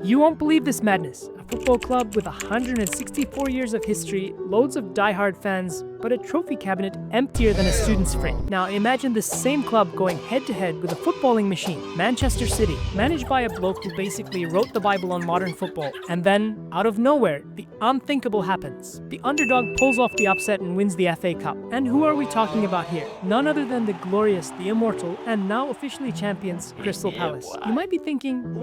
You won't believe this madness. A football club with 164 years of history, loads of diehard fans, but a trophy cabinet emptier than a student's fridge. Now imagine this same club going head-to-head with a footballing machine, Manchester City, managed by a bloke who basically wrote the Bible on modern football. And then, out of nowhere, the unthinkable happens. The underdog pulls off the upset and wins the FA Cup. And who are we talking about here? None other than the glorious, the immortal, and now officially champions, Crystal Palace. You might be thinking,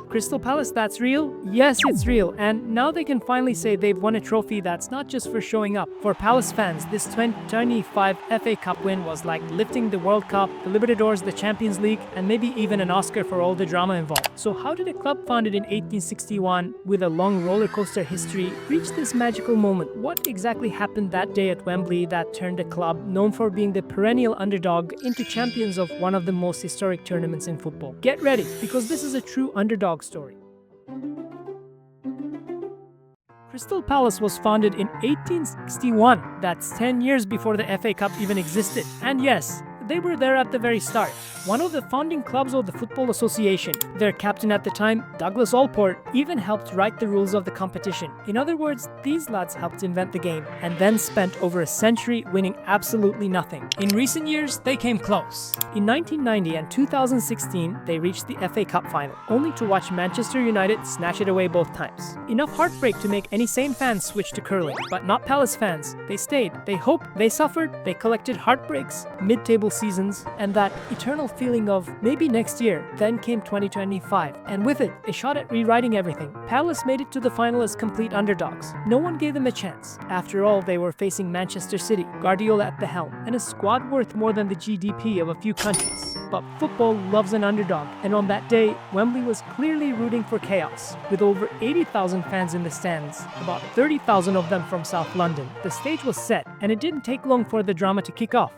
Crystal Palace, that's real? Yes, it's real. And now they can finally say they've won a trophy that's not just for showing up. For Palace fans, this 2025 FA Cup win was like lifting the World Cup, the Libertadores, the Champions League, and maybe even an Oscar for all the drama involved. So how did a club founded in 1861 with a long roller coaster history reach this magical moment? What exactly happened that day at Wembley that turned a club known for being the perennial underdog into champions of one of the most historic tournaments in football? Get ready, because this is a true underdog story. Crystal Palace was founded in 1861. That's 10 years before the FA Cup even existed. And yes, they were there at the very start. One of the founding clubs of the Football Association. Their captain at the time, Douglas Allport, even helped write the rules of the competition. In other words, these lads helped invent the game and then spent over a century winning absolutely nothing. In recent years, they came close. In 1990 and 2016, they reached the FA Cup final, only to watch Manchester United snatch it away both times. Enough heartbreak to make any sane fans switch to curling. But not Palace fans. They stayed, they hoped, they suffered, they collected heartbreaks, mid-table seasons, and that eternal feeling of maybe next year. Then came 2025, and with it, a shot at rewriting everything. Palace made it to the final as complete underdogs. No one gave them a chance. After all, they were facing Manchester City, Guardiola at the helm, and a squad worth more than the GDP of a few countries. But football loves an underdog, and on that day, Wembley was clearly rooting for chaos. With over 80,000 fans in the stands, about 30,000 of them from South London, the stage was set, and it didn't take long for the drama to kick off.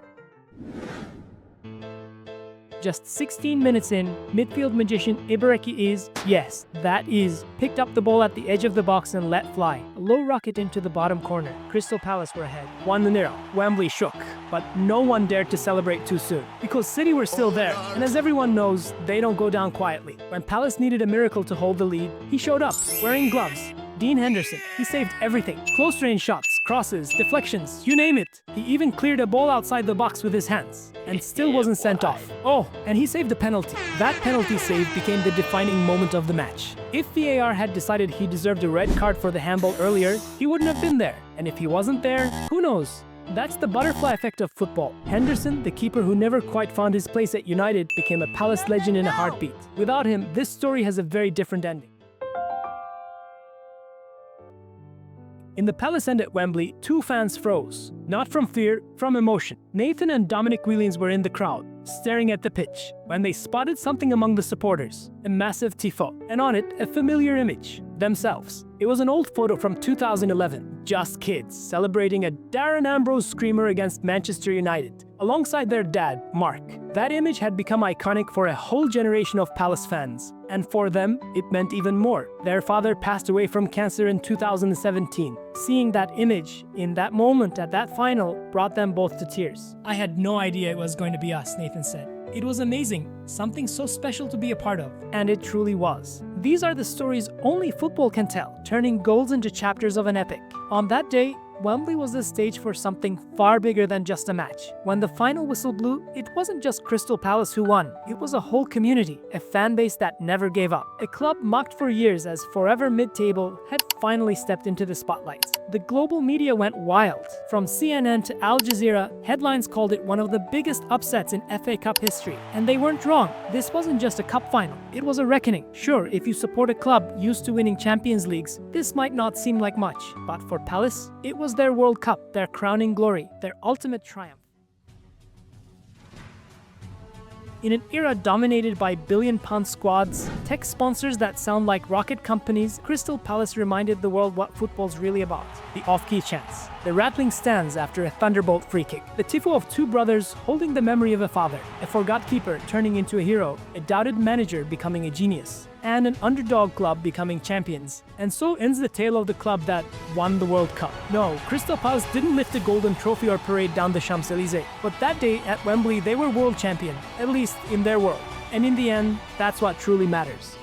Just 16 minutes in, midfield magician Eberechi Eze, yes, that is, picked up the ball at the edge of the box and let fly. A low rocket into the bottom corner. Crystal Palace were ahead. 1-0. Wembley shook, but no one dared to celebrate too soon, because City were still there, and as everyone knows, they don't go down quietly. When Palace needed a miracle to hold the lead, he showed up, wearing gloves. Dean Henderson, he saved everything. Close-range shots, crosses, deflections, you name it. He even cleared a ball outside the box with his hands, and still wasn't sent off. Oh, and he saved a penalty. That penalty save became the defining moment of the match. If VAR had decided he deserved a red card for the handball earlier, he wouldn't have been there. And if he wasn't there, who knows? That's the butterfly effect of football. Henderson, the keeper who never quite found his place at United, became a Palace legend in a heartbeat. Without him, this story has a very different ending. In the Palace end at Wembley, two fans froze. Not from fear, from emotion. Nathan and Dominic Williams were in the crowd, staring at the pitch, when they spotted something among the supporters. A massive tifo, and on it, a familiar image. Themselves. It was an old photo from 2011. Just kids, celebrating a Darren Ambrose screamer against Manchester United, alongside their dad, Mark. That image had become iconic for a whole generation of Palace fans. And for them, it meant even more. Their father passed away from cancer in 2017. Seeing that image, in that moment, at that final, brought them both to tears. I had no idea it was going to be us, Nathan said. It was amazing, something so special to be a part of. And it truly was. These are the stories only football can tell, turning goals into chapters of an epic. On that day, Wembley was the stage for something far bigger than just a match. When the final whistle blew, it wasn't just Crystal Palace who won. It was a whole community, a fan base that never gave up. A club mocked for years as forever mid-table had finally stepped into the spotlight. The global media went wild. From CNN to Al Jazeera, headlines called it one of the biggest upsets in FA Cup history. And they weren't wrong. This wasn't just a cup final. It was a reckoning. Sure, if you support a club used to winning Champions Leagues, this might not seem like much. But for Palace, it was their World Cup, their crowning glory, their ultimate triumph. In an era dominated by billion-pound squads, tech sponsors that sound like rocket companies, Crystal Palace reminded the world what football's really about. The off-key chants, the rattling stands after a thunderbolt free kick, the tifo of two brothers holding the memory of a father, a forgot keeper turning into a hero, a doubted manager becoming a genius, and an underdog club becoming champions. And so ends the tale of the club that won the World Cup. No, Crystal Palace didn't lift a golden trophy or parade down the Champs-Elysees, but that day at Wembley they were world champion, at least in their world. And in the end, that's what truly matters.